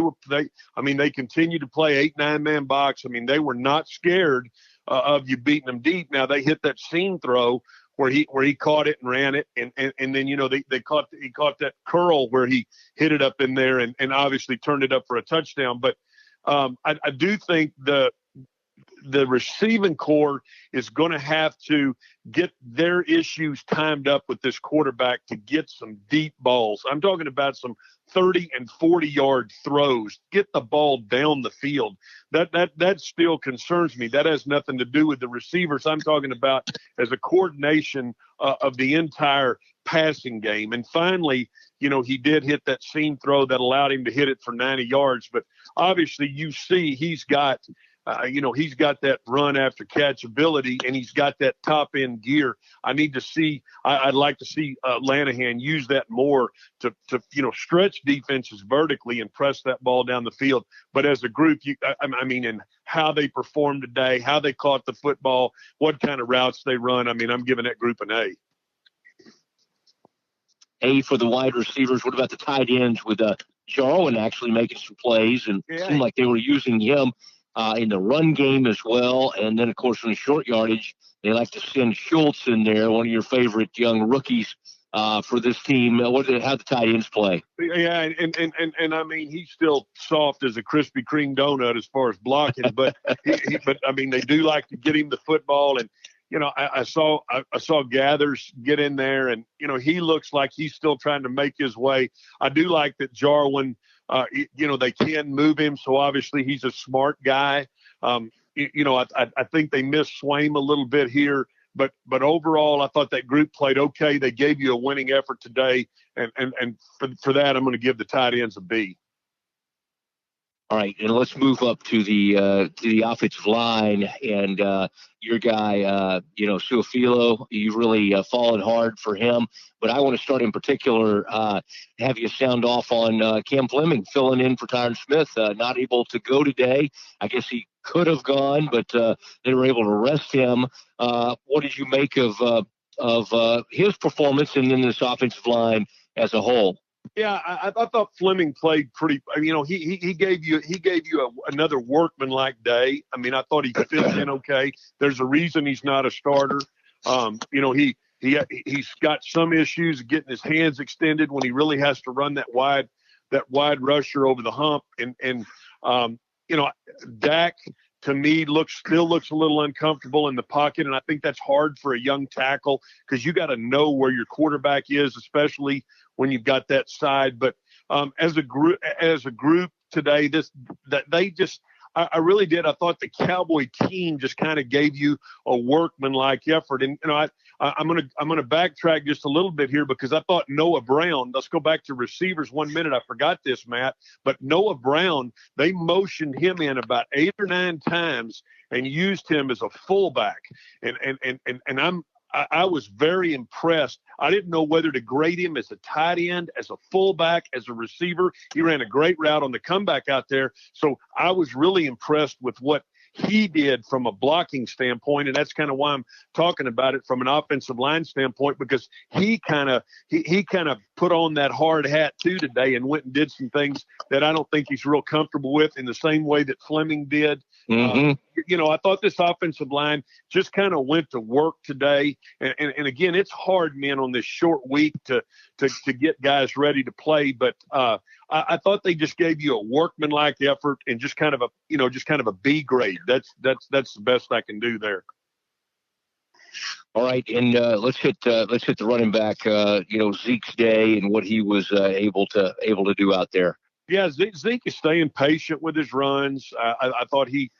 continued to play 8-9 man box. I mean, they were not scared of you beating them deep. Now they hit that seam throw where he caught it and ran it, and then he caught that curl where he hit it up in there and obviously turned it up for a touchdown. But I do think the receiving core is going to have to get their issues timed up with this quarterback to get some deep balls. I'm talking about some 30 and 40-yard throws. Get the ball down the field. That still concerns me. That has nothing to do with the receivers. I'm talking about as a coordination of the entire passing game. And finally, he did hit that seam throw that allowed him to hit it for 90 yards. But obviously you see he's got that run after catch ability, and he's got that top end gear. I'd like to see Lanahan use that more to stretch defenses vertically and press that ball down the field. But as a group, and how they performed today, how they caught the football, what kind of routes they run. I mean, I'm giving that group an A. A for the wide receivers. What about the tight ends with Jarwin actually making some plays, and it seemed like they were using him in the run game as well. And then, of course, in the short yardage, they like to send Schultz in there, one of your favorite young rookies for this team. How the tight ends play? Yeah, and I mean, he's still soft as a Krispy Kreme donut as far as blocking, but they do like to get him the football. And I saw Gathers get in there, and he looks like he's still trying to make his way. I do like that Jarwin. They can move him, so obviously he's a smart guy. I think they missed Swaim a little bit here, but overall, I thought that group played okay. They gave you a winning effort today, and for that, I'm going to give the tight ends a B. All right, and let's move up to the offensive line, and your guy, Suafilo. You've really fallen hard for him, but I want to start in particular, have you sound off on Cam Fleming filling in for Tyron Smith, not able to go today. I guess he could have gone, but they were able to rest him. What did you make of his performance and then this offensive line as a whole? Yeah, I thought Fleming played pretty. He gave you another workman-like day. I mean, I thought he fit in okay. There's a reason he's not a starter. He's got some issues getting his hands extended when he really has to run that wide rusher over the hump. And Dak to me still looks a little uncomfortable in the pocket, and I think that's hard for a young tackle because you got to know where your quarterback is, especially when you've got that side. But as a group today, I really did. I thought the Cowboy team just kind of gave you a workman-like effort. And I'm gonna backtrack just a little bit here because I thought Noah Brown. Let's go back to receivers 1 minute. I forgot this, Matt. But Noah Brown, they motioned him in about 8 or 9 times and used him as a fullback. And I was very impressed. I didn't know whether to grade him as a tight end, as a fullback, as a receiver. He ran a great route on the comeback out there. So I was really impressed with what he did from a blocking standpoint, and that's kind of why I'm talking about it from an offensive line standpoint, because he kind of put on that hard hat too today and went and did some things that I don't think he's real comfortable with in the same way that Fleming did. Mm-hmm. I thought this offensive line just kind of went to work today. And again, it's hard, man, on this short week to get guys ready to play. But I thought they just gave you a workmanlike effort and just kind of a B grade. That's the best I can do there. All right, and let's hit the running back. Zeke's day and what he was able to do out there. Yeah, Zeke is staying patient with his runs. I thought he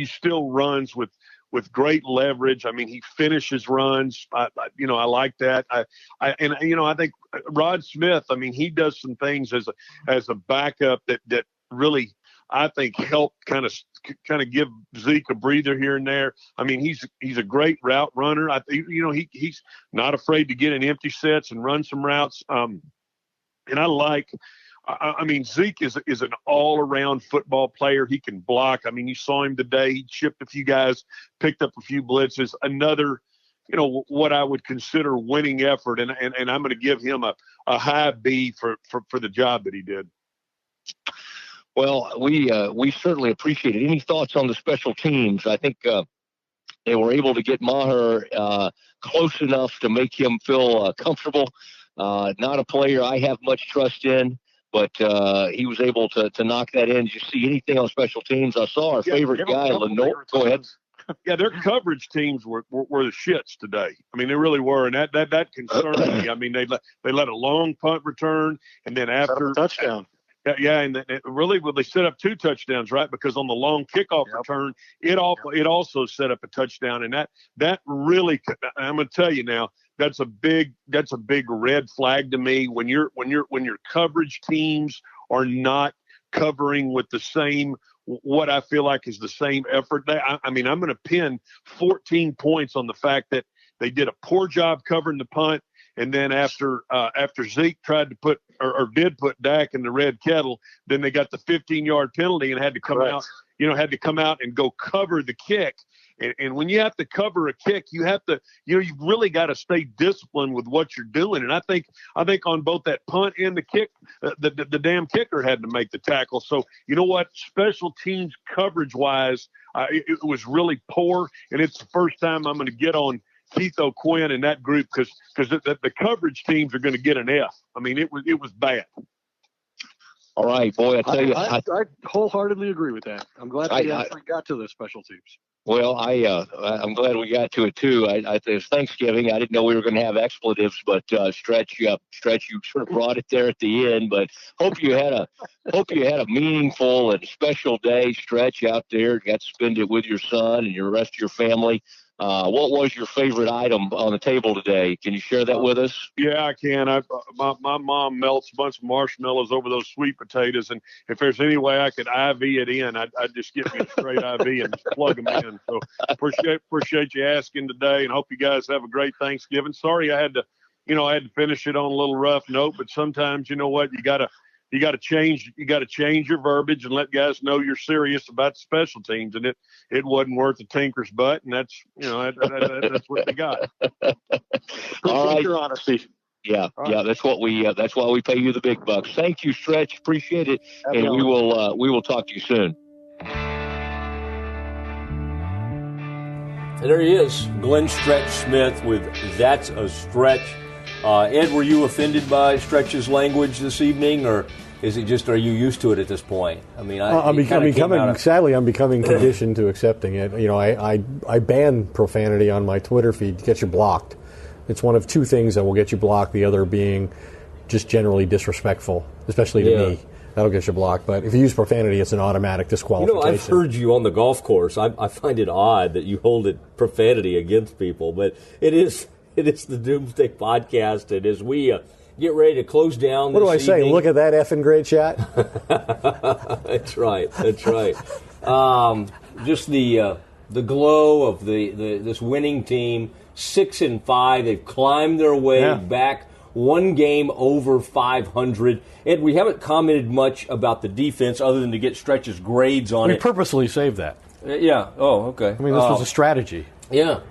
still runs with great leverage. I mean, he finishes runs. I like that. I think Rod Smith. I mean, he does some things as a backup that really I think helped kind of give Zeke a breather here and there. I mean, he's a great route runner. I think, he's not afraid to get in empty sets and run some routes. And I mean, Zeke is an all-around football player. He can block. I mean, you saw him today. He chipped a few guys, picked up a few blitzes. Another, what I would consider winning effort, and I'm going to give him a high B for the job that he did. Well, we certainly appreciate it. Any thoughts on the special teams? I think they were able to get Maher close enough to make him feel comfortable. Not a player I have much trust in, but he was able to knock that in. Did you see anything on special teams? I saw our favorite guy, Lenore. Go ahead. Yeah, their coverage teams were the shits today. I mean, they really were, and that concerned me. I mean, they let a long punt return, and then after touchdown. Yeah, and they set up 2 touchdowns, right? Because on the long kickoff return, it also set up a touchdown, and that really, I'm going to tell you now, that's a big red flag to me when your coverage teams are not covering with the same, what I feel like is the same effort. I mean, I'm going to pin 14 points on the fact that they did a poor job covering the punt. And then after Zeke tried to put Dak in the red kettle, then they got the 15-yard penalty and had to come out and go cover the kick. And when you have to cover a kick, you have to, you've really got to stay disciplined with what you're doing. And I think on both that punt and the kick, the damn kicker had to make the tackle. So you know what? Special teams coverage wise, it was really poor. And it's the first time I'm going to get on Keith O'Quinn and that group because the coverage teams are going to get an F. I mean, it was bad. All right, boy, I tell you. I wholeheartedly agree with that. I'm glad we actually got to the special teams. Well, I'm glad we got to it too. It was Thanksgiving. I didn't know we were going to have expletives, but Stretch, you sort of brought it there at the end. But hope you had a meaningful and special day, Stretch, out there. Got to spend it with your son and your rest of your family. What was your favorite item on the table today? Can you share that with us? Yeah, I can. My mom melts a bunch of marshmallows over those sweet potatoes, and if there's any way I could IV it in, I'd just get me a straight IV and just plug them in. So appreciate you asking today, and hope you guys have a great Thanksgiving. Sorry I had to finish it on a little rough note, but sometimes you know what, you gotta change your verbiage and let guys know you're serious about the special teams, and it wasn't worth a tinker's butt, and that's that's what they got. All right. Your honesty. Yeah, that's why we pay you the big bucks. Thank you, Stretch. Appreciate it, and we will talk to you soon. And there he is, Glenn Stretch Smith with That's a Stretch. Ed, were you offended by Stretch's language this evening, or is it just, are you used to it at this point? I mean, sadly, I'm becoming conditioned to accepting it. I ban profanity on my Twitter feed to get you blocked. It's one of 2 things that will get you blocked, the other being just generally disrespectful, especially to me. That'll get you blocked. But if you use profanity, it's an automatic disqualification. I've heard you on the golf course. I find it odd that you hold it profanity against people, but it is the Doomsday Podcast, and as we get ready to close down what do I evening, say? Look at that effing great shot. That's right. Just the glow of this winning team, 6-5. They've climbed their way back 1 game over 500. And we haven't commented much about the defense other than to get Stretch's grades on it. We purposely saved that. Yeah. Oh, okay. I mean, this was a strategy. Yeah.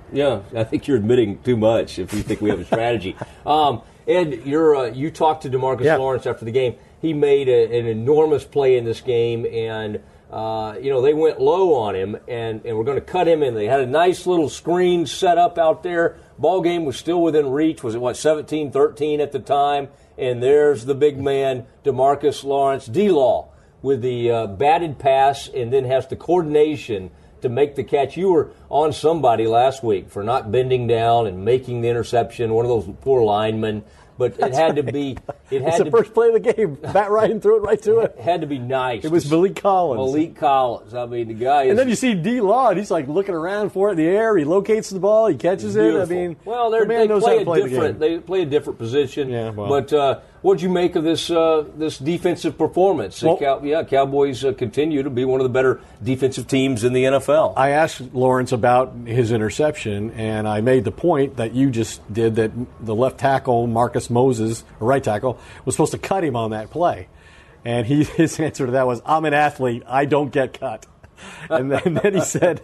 I think you're admitting too much if you think we have a strategy. Ed, you talked to DeMarcus Lawrence after the game. He made an enormous play in this game, and they went low on him, and we're going to cut him in. They had a nice little screen set up out there. Ball game was still within reach. Was it 17-13 at the time? And there's the big man, DeMarcus Lawrence, D-Law, with the batted pass, and then has the coordination to make the catch. You were on somebody last week for not bending down and making the interception, one of those poor linemen. but it had to be. It's the first play of the game. Matt Ryan threw it right to it. It had to be nice. It was Malik Collins. I mean, the guy is. And then you see D. Law, and he's like looking around for it in the air. He locates the ball. He catches it. I mean, well, the man knows how to play the game. They play a different position. Yeah, well. But what'd you make of this defensive performance? Well, Cowboys continue to be one of the better defensive teams in the NFL. I asked Lawrence about his interception, and I made the point that you just did, that the left tackle, Marcus Moses, or right tackle, was supposed to cut him on that play. And his answer to that was, I'm an athlete. I don't get cut. And then he said,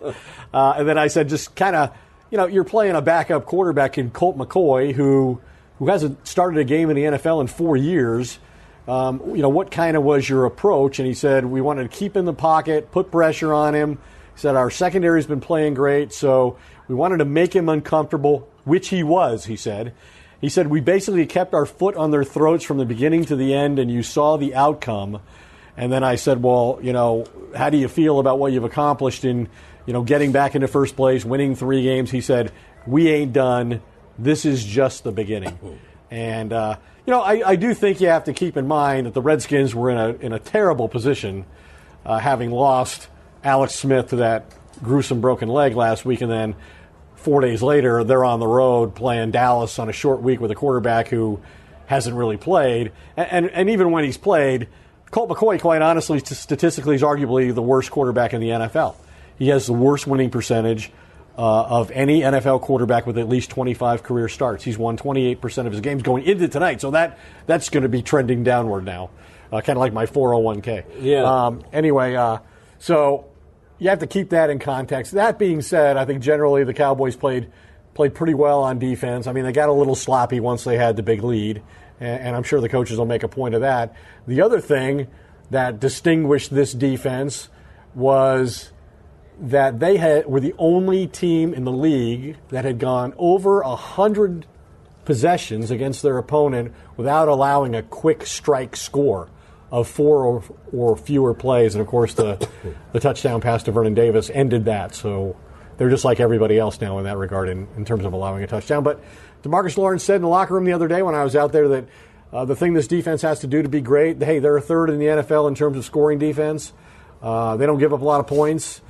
and then I said, just kind of, you're playing a backup quarterback in Colt McCoy, who hasn't started a game in the NFL in 4 years. What kind of was your approach? And he said, we wanted to keep in the pocket, put pressure on him. He said, our secondary's been playing great, so we wanted to make him uncomfortable, which he was, he said. He said, we basically kept our foot on their throats from the beginning to the end, and you saw the outcome. And then I said, well, how do you feel about what you've accomplished in, getting back into first place, winning 3 games? He said, we ain't done. This is just the beginning. And, I do think you have to keep in mind that the Redskins were in a terrible position, having lost Alex Smith to that gruesome broken leg last week, and then 4 days later, they're on the road playing Dallas on a short week with a quarterback who hasn't really played. And even when he's played, Colt McCoy, quite honestly, statistically, is arguably the worst quarterback in the NFL. He has the worst winning percentage of any NFL quarterback with at least 25 career starts. He's won 28% of his games going into tonight, so that's going to be trending downward now, kind of like my 401k. Yeah. So you have to keep that in context. That being said, I think generally the Cowboys played pretty well on defense. I mean, they got a little sloppy once they had the big lead, and I'm sure the coaches will make a point of that. The other thing that distinguished this defense was that they were the only team in the league that had gone over 100 possessions against their opponent without allowing a quick strike score of 4 or fewer plays. And, of course, the touchdown pass to Vernon Davis ended that. So they're just like everybody else now in that regard in terms of allowing a touchdown. But DeMarcus Lawrence said in the locker room the other day when I was out there that the thing this defense has to do to be great, hey, they're 3rd in the NFL in terms of scoring defense. They don't give up a lot of points.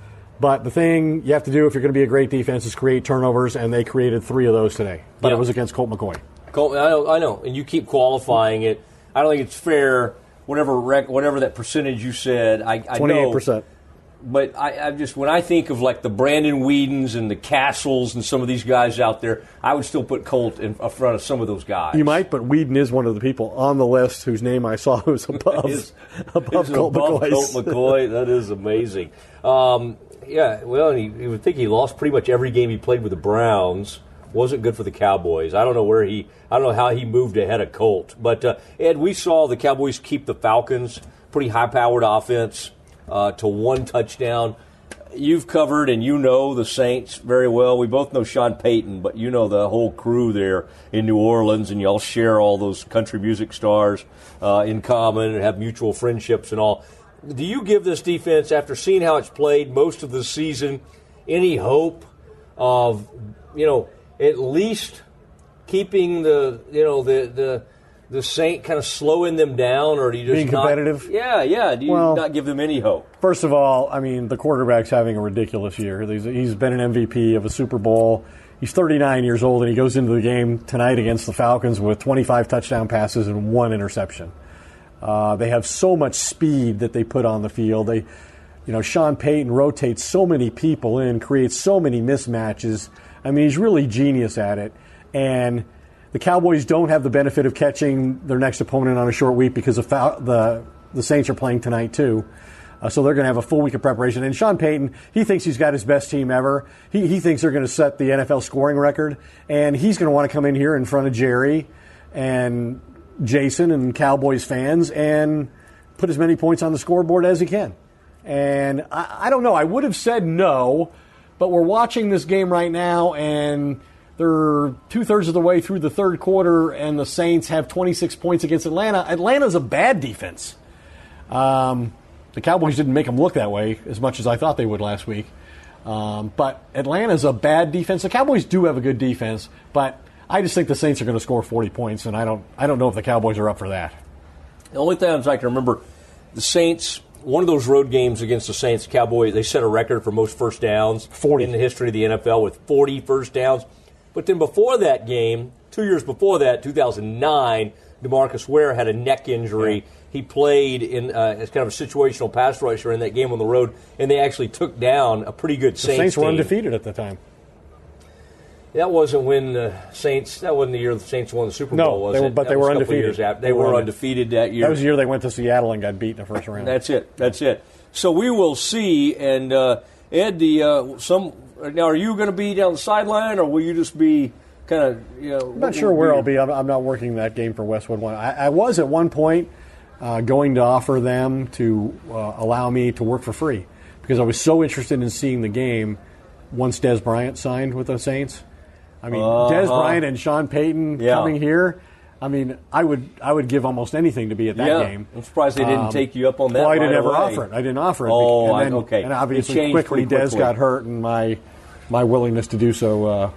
But the thing you have to do if you're going to be a great defense is create turnovers, and they created 3 of those today. But it was against Colt McCoy. I know, and you keep qualifying it. I don't think it's fair, whatever that percentage you said. I 28%. know, but I just, when I think of like the Brandon Whedons and the Castles and some of these guys out there, I would still put Colt in front of some of those guys. You might, but Whedon is one of the people on the list whose name I saw was above Colt McCoy. That is amazing. Yeah, well, you would think he lost pretty much every game he played with the Browns. Wasn't good for the Cowboys. I don't know how he moved ahead of Colt. But Ed, we saw the Cowboys keep the Falcons, pretty high-powered offense, to 1 touchdown. You've covered and you know the Saints very well. We both know Sean Payton, but you know the whole crew there in New Orleans, and y'all share all those country music stars in common and have mutual friendships and all. Do you give this defense, after seeing how it's played most of the season, any hope of, at least keeping the Saint kind of slowing them down, or do you just being competitive? Yeah. Do you not give them any hope? First of all, I mean, the quarterback's having a ridiculous year. He's been an MVP of a Super Bowl. He's 39 years old, and he goes into the game tonight against the Falcons with 25 touchdown passes and 1 interception. They have so much speed that they put on the field. Sean Payton rotates so many people in, creates so many mismatches. I mean, he's really genius at it. And the Cowboys don't have the benefit of catching their next opponent on a short week because the Saints are playing tonight too. So they're going to have a full week of preparation. And Sean Payton, he thinks he's got his best team ever. He thinks they're going to set the NFL scoring record. And he's going to want to come in here in front of Jerry and Jason and Cowboys fans and put as many points on the scoreboard as he can. And I don't know. I would have said no, but we're watching this game right now, and they're 2/3 of the way through the third quarter, and the Saints have 26 points against Atlanta. Atlanta's a bad defense. The Cowboys didn't make them look that way as much as I thought they would last week. But Atlanta's a bad defense. The Cowboys do have a good defense, but I just think the Saints are going to score 40 points, and I don't know if the Cowboys are up for that. The only times I can remember the Saints, one of those road games against the Saints, Cowboys, they set a record for most first downs 40 in the history of the NFL with 40 first downs. But then before that game, 2 years before that, 2009, DeMarcus Ware had a neck injury. Yeah. He played in as kind of a situational pass rusher in that game on the road, and they actually took down a pretty good Saints team. The Saints were undefeated at the time. That wasn't when the Saints. That wasn't the year the Saints won the Super Bowl, was it? But they were undefeated. They were undefeated that year. That was the year they went to Seattle and got beat in the first round. That's it. So we will see. And Ed, now are you going to be down the sideline, or will you just be kind of? I'm not sure where I'll be. I'm not working that game for Westwood One. I was at one point going to offer them to allow me to work for free because I was so interested in seeing the game once Des Bryant signed with the Saints. I mean, Des Bryant and Sean Payton coming here. I mean, I would give almost anything to be at that game. I'm surprised they didn't take you up on that. Well, I didn't ever offer it. I didn't offer it. Okay. And obviously, quickly Des got hurt, and my willingness to do so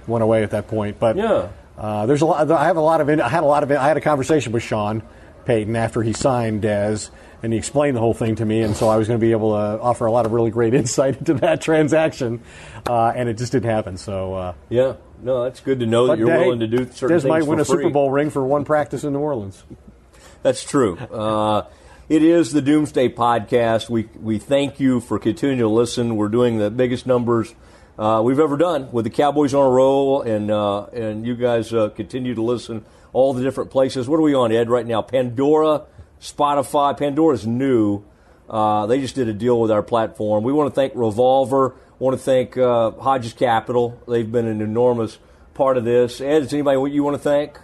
went away at that point. But there's a lot. I had a conversation with Sean Payton after he signed Des, and he explained the whole thing to me, and so I was going to be able to offer a lot of really great insight into that transaction, and it just didn't happen. So no, that's good to know that you're willing to do certain things for free. Des might win a Super Bowl ring for one practice in New Orleans. That's true. It is the Doomsday Podcast. We thank you for continuing to listen. We're doing the biggest numbers we've ever done with the Cowboys on a roll, and you guys continue to listen all the different places. What are we on, Ed, right now? Pandora, Spotify. Pandora's new. They just did a deal with our platform. We want to thank Revolver. I want to thank Hodges Capital. They've been an enormous part of this. Ed, is anybody you want to thank?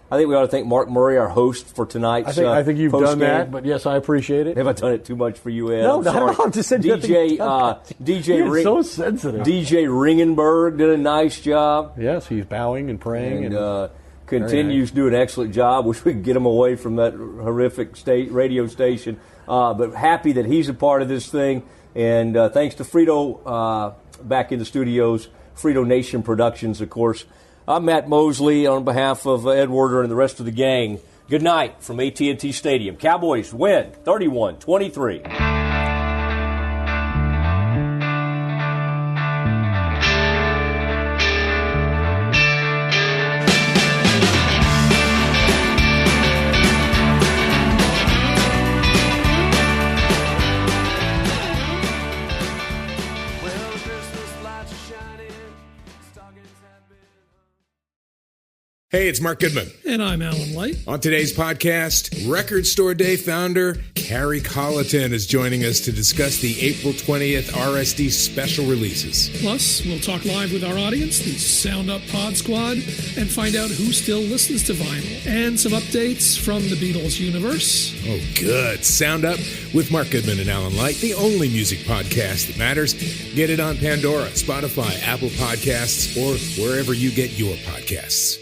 I think we ought to thank Mark Murray, our host for tonight's I think you've post-game. done that, but yes, I appreciate it. Have I done it too much for you, Ed? No, I'm just saying DJ so sensitive. DJ Ringenberg did a nice job. Yes, he's bowing and praying and continues to do an excellent job. Wish we could get him away from that horrific radio station. But happy that he's a part of this thing. And thanks to Frito back in the studios, Frito Nation Productions, of course. I'm Matt Mosley on behalf of Ed Werder and the rest of the gang. Good night from AT&T Stadium. Cowboys win 31-23. Hey, it's Mark Goodman. And I'm Alan Light. On today's podcast, Record Store Day founder Carrie Colleton is joining us to discuss the April 20th RSD special releases. Plus, we'll talk live with our audience, the Sound Up Pod Squad, and find out who still listens to vinyl. And some updates from the Beatles universe. Oh, good. Sound Up with Mark Goodman and Alan Light, the only music podcast that matters. Get it on Pandora, Spotify, Apple Podcasts, or wherever you get your podcasts.